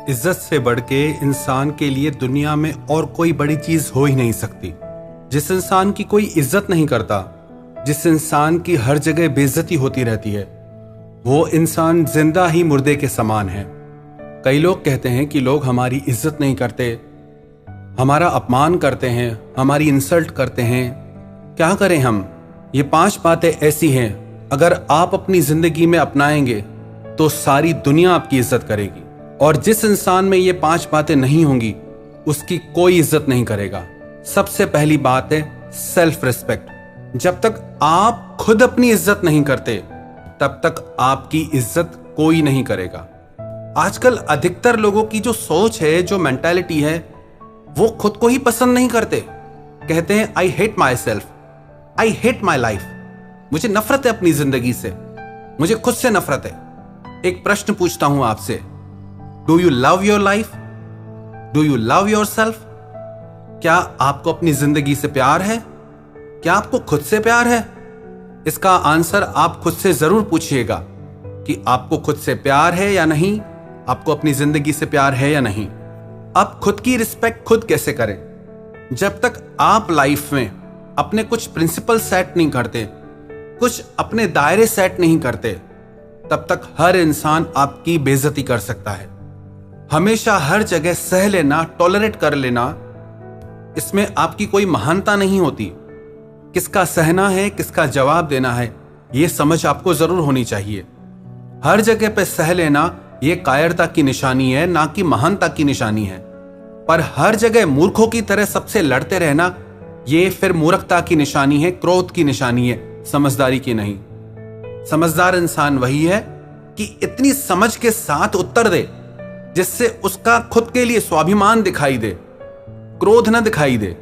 इज्जत से बढ़ के इंसान के लिए दुनिया में और कोई बड़ी चीज हो ही नहीं सकती। जिस इंसान की कोई इज्जत नहीं करता, जिस इंसान की हर जगह बेइज्जती होती रहती है, वो इंसान जिंदा ही मुर्दे के समान है। कई लोग कहते हैं कि लोग हमारी इज्जत नहीं करते, हमारा अपमान करते हैं, हमारी इंसल्ट करते हैं। क्या करें हम? ये 5 बातें ऐसी हैं, अगर आप अपनी जिंदगी में अपनाएंगे तो सारी दुनिया आपकी इज्जत करेगी। और जिस इंसान में ये 5 बातें नहीं होंगी, उसकी कोई इज्जत नहीं करेगा। सबसे पहली बात है सेल्फ रिस्पेक्ट। जब तक आप खुद अपनी इज्जत नहीं करते, तब तक आपकी इज्जत कोई नहीं करेगा। आजकल अधिकतर लोगों की जो सोच है, जो मेंटालिटी है, वो खुद को ही पसंद नहीं करते। कहते हैं I hate my self, I hate my life. मुझे नफरत है अपनी जिंदगी से, मुझे खुद से नफरत है। एक प्रश्न पूछता हूं आपसे, do you love your life? Do you love your self? क्या आपको अपनी जिंदगी से प्यार है? क्या आपको खुद से प्यार है? इसका आंसर आप खुद से जरूर पूछिएगा कि आपको खुद से प्यार है या नहीं, आपको अपनी जिंदगी से प्यार है या नहीं। अब खुद की रिस्पेक्ट खुद कैसे करें? जब तक आप लाइफ में अपने कुछ प्रिंसिपल सेट नहीं करते, कुछ अपने दायरे सेट नहीं करते, तब तक हर इंसान आपकी बेइज्जती कर सकता है। हमेशा हर जगह सह लेना, टॉलरेट कर लेना, इसमें आपकी कोई महानता नहीं होती। किसका सहना है, किसका जवाब देना है, यह समझ आपको जरूर होनी चाहिए। हर जगह पे सह लेना यह कायरता की निशानी है, ना कि महानता की निशानी है। पर हर जगह मूर्खों की तरह सबसे लड़ते रहना, यह फिर मूर्खता की निशानी है, क्रोध की निशानी है, समझदारी की नहीं। समझदार इंसान वही है कि इतनी समझ के साथ उत्तर दे जिससे उसका खुद के लिए स्वाभिमान दिखाई दे, क्रोध न दिखाई दे।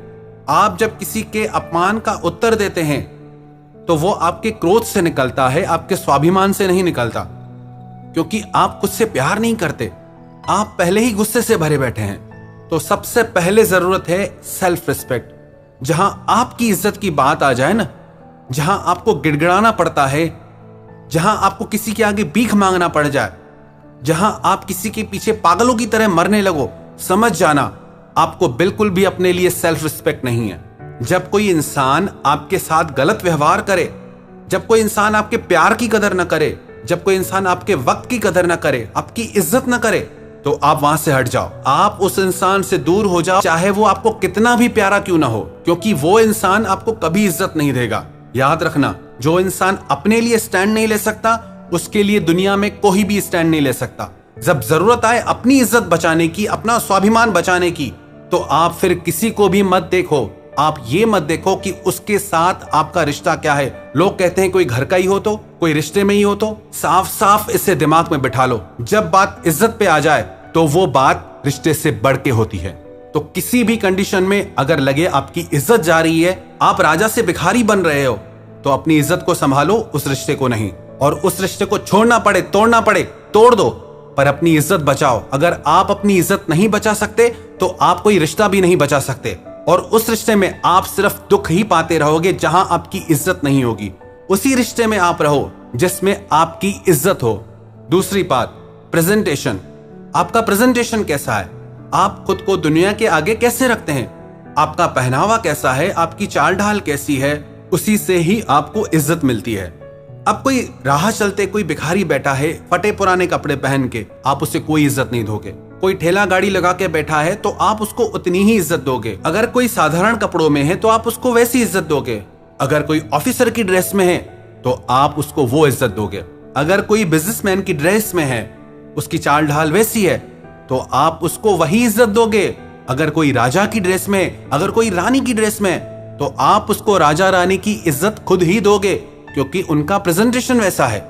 आप जब किसी के अपमान का उत्तर देते हैं तो वो आपके क्रोध से निकलता है, आपके स्वाभिमान से नहीं निकलता। क्योंकि आप खुद से प्यार नहीं करते, आप पहले ही गुस्से से भरे बैठे हैं। तो सबसे पहले जरूरत है सेल्फ रिस्पेक्ट। जहां आपकी इज्जत की बात आ जाए ना, जहां आपको गिड़गिड़ाना पड़ता है, जहां आपको किसी के आगे भीख मांगना पड़ जाए, जहां आप किसी के पीछे पागलों की तरह मरने लगो, समझ जाना आपको बिल्कुल भी अपने लिए सेल्फ रिस्पेक्ट नहीं है। जब कोई इंसान आपके साथ गलत व्यवहार करे, जब कोई इंसान आपके प्यार की कदर न करे, जब कोई इंसान आपके वक्त की कदर न करे, आपकी इज्जत न करे, तो आप वहां से हट जाओ। आप उस इंसान से दूर हो जाओ, चाहे वो आपको कितना भी प्यारा क्यों ना हो, क्योंकि वो इंसान आपको कभी इज्जत नहीं देगा। याद रखना, जो इंसान अपने लिए स्टैंड नहीं ले सकता, उसके लिए दुनिया में कोई भी स्टैंड नहीं ले सकता। जब जरूरत आए अपनी इज्जत बचाने की, अपना स्वाभिमान बचाने की, तो आप फिर किसी को भी मत देखो। आप ये मत देखो कि उसके साथ आपका रिश्ता क्या है। लोग कहते हैं कोई घर का ही हो तो, कोई रिश्ते में ही हो तो। साफ साफ इसे दिमाग में बिठा लो, जब बात इज्जत पे आ जाए तो वो बात रिश्ते से बढ़ के होती है। तो किसी भी कंडीशन में अगर लगे आपकी इज्जत जा रही है, आप राजा से भिखारी बन रहे हो, तो अपनी इज्जत को संभालो, उस रिश्ते को नहीं। और उस रिश्ते को छोड़ना पड़े, तोड़ना पड़े, तोड़ दो, पर अपनी इज्जत बचाओ। अगर आप अपनी इज्जत नहीं बचा सकते तो आप कोई रिश्ता भी नहीं बचा सकते, और उस रिश्ते में आप सिर्फ दुख ही पाते रहोगे। जहां आपकी इज्जत नहीं होगी, उसी रिश्ते में आप रहो जिसमें आपकी इज्जत हो। दूसरी बात, प्रेजेंटेशन। आपका प्रेजेंटेशन कैसा है? आप खुद को दुनिया के आगे कैसे रखते हैं? आपका पहनावा कैसा है? आपकी चाल ढाल कैसी है? उसी से ही आपको इज्जत मिलती है। अब कोई राह चलते कोई भिखारी बैठा है फटे पुराने कपड़े पहन के, आप उसे कोई इज्जत नहीं दोगे। कोई ठेला गाड़ी लगा के बैठा है तो आप उसको उतनी ही इज्जत दोगे। अगर कोई साधारण कपड़ों में है तो आप उसको वैसी इज्जत दोगे। अगर कोई ऑफिसर की ड्रेस में है तो आप उसको वो इज्जत दोगे। अगर कोई बिजनेसमैन की ड्रेस में है, उसकी चाल ढाल वैसी है, तो आप उसको वही इज्जत दोगे। अगर कोई राजा की ड्रेस में, अगर कोई रानी की ड्रेस में, तो आप उसको राजा रानी की इज्जत खुद ही दोगे, क्योंकि उनका प्रेजेंटेशन वैसा है।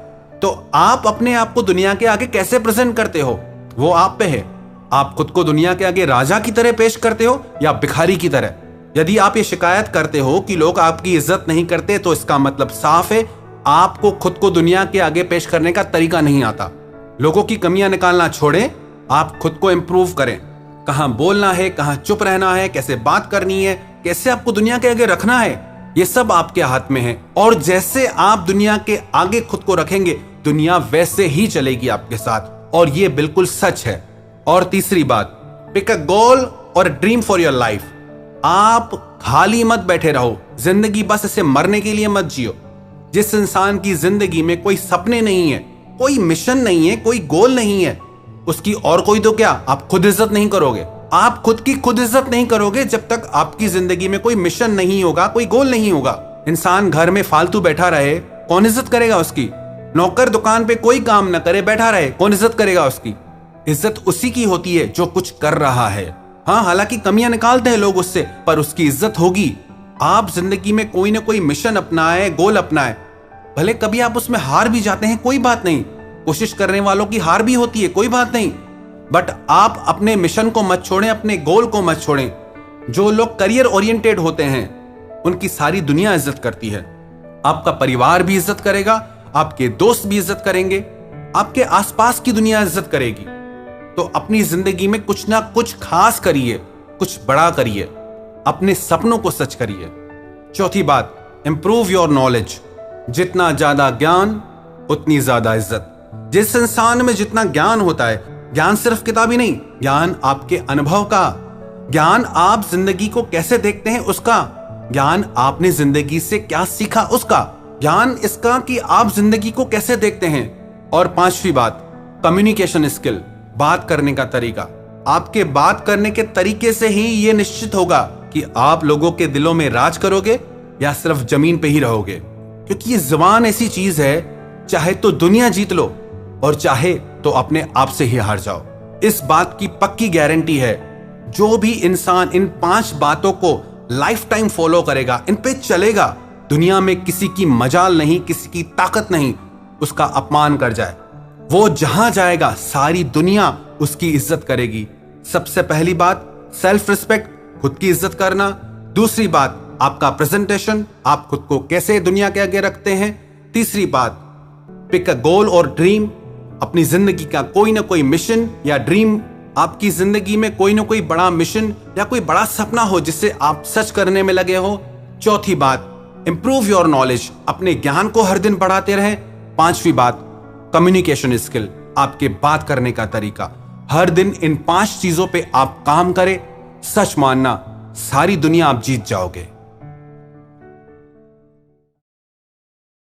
तो आप अपने आप को दुनिया के आगे कैसे प्रेजेंट करते हो, वो आप पे है। आप खुद को दुनिया के आगे राजा की तरह पेश करते हो या भिखारी की तरह? यदि आप ये शिकायत करते हो कि लोग आपकी इज्जत नहीं करते, तो इसका मतलब साफ है, आपको खुद को दुनिया के आगे पेश करने का तरीका नहीं आता। लोगों की कमियां निकालना छोड़ें, आप खुद को इंप्रूव करें। कहां बोलना है, कहां चुप रहना है, कैसे बात करनी है, कैसे आपको दुनिया के आगे रखना है, ये सब आपके हाथ में है। और जैसे आप दुनिया के आगे खुद को रखेंगे, दुनिया वैसे ही चलेगी आपके साथ। और ये बिल्कुल सच है। और तीसरी बात, पिक अ गोल और ड्रीम फॉर योर लाइफ। आप खाली मत बैठे रहो, जिंदगी बस इसे मरने के लिए मत जियो। जिस इंसान की जिंदगी में कोई सपने नहीं है, कोई मिशन नहीं है, कोई गोल नहीं है, उसकी और कोई तो क्या, आप खुद इज्जत नहीं करोगे। आप खुद की खुद इज्जत नहीं करोगे जब तक आपकी जिंदगी में कोई मिशन नहीं होगा, कोई गोल नहीं होगा। इंसान घर में फालतू बैठा रहे, कौन इज्जत करेगा उसकी? नौकर दुकान पे कोई काम ना करे, बैठा रहे, कौन इज्जत करेगा उसकी? इज्जत उसी की होती है जो कुछ कर रहा है। हाँ, हालांकि कमियां निकालते हैं लोग उससे, पर उसकी इज्जत होगी। आप जिंदगी में कोई ना कोई मिशन अपनाए, गोल अपनाए, भले कभी आप उसमें हार भी जाते हैं, कोई बात नहीं। कोशिश करने वालों की हार भी होती है, कोई बात नहीं। बट आप अपने मिशन को मत छोड़ें, अपने गोल को मत छोड़ें। जो लोग करियर ओरिएंटेड होते हैं उनकी सारी दुनिया इज्जत करती है। आपका परिवार भी इज्जत करेगा, आपके दोस्त भी इज्जत करेंगे, आपके आसपास की दुनिया इज्जत करेगी। तो अपनी जिंदगी में कुछ ना कुछ खास करिए, कुछ बड़ा करिए, अपने सपनों को सच करिए। चौथी बात, इंप्रूव योर नॉलेज। जितना ज्यादा ज्ञान उतनी ज्यादा इज्जत। जिस इंसान में जितना ज्ञान होता है, ज्ञान सिर्फ किताबी नहीं, ज्ञान आपके अनुभव का, ज्ञान आप जिंदगी को कैसे देखते हैं उसका, ज्ञान आपने जिंदगी से क्या सीखा उसका, ज्ञान इसका कि आप जिंदगी को कैसे देखते हैं। और पांचवी बात, कम्युनिकेशन स्किल, बात करने का तरीका। आपके बात करने के तरीके से ही यह निश्चित होगा कि आप लोगों के दिलों में राज करोगे या सिर्फ जमीन पे ही रहोगे। क्योंकि ये जुबान ऐसी चीज है, चाहे तो दुनिया जीत लो और चाहे तो अपने आप से ही हार जाओ। इस बात की पक्की गारंटी है, जो भी इंसान इन 5 बातों को लाइफ टाइम फॉलो करेगा, इन पे चलेगा, दुनिया में किसी की मजाल नहीं, किसी की ताकत नहीं उसका अपमान कर जाए। वो जहां जाएगा सारी दुनिया उसकी इज्जत करेगी। सबसे पहली बात, सेल्फ रिस्पेक्ट, खुद की इज्जत करना। दूसरी बात, आपका प्रेजेंटेशन, आप खुद को कैसे दुनिया के आगे रखते हैं। तीसरी बात, पिक अ गोल और ड्रीम, अपनी जिंदगी का कोई ना कोई मिशन या ड्रीम, आपकी जिंदगी में कोई ना कोई बड़ा मिशन या कोई बड़ा सपना हो जिससे आप सच करने में लगे हो। चौथी बात, इंप्रूव योर नॉलेज, अपने ज्ञान को हर दिन बढ़ाते रहें। पांचवी बात, कम्युनिकेशन स्किल, आपके बात करने का तरीका। हर दिन इन 5 चीजों पे आप काम करें, सच मानना सारी दुनिया आप जीत जाओगे।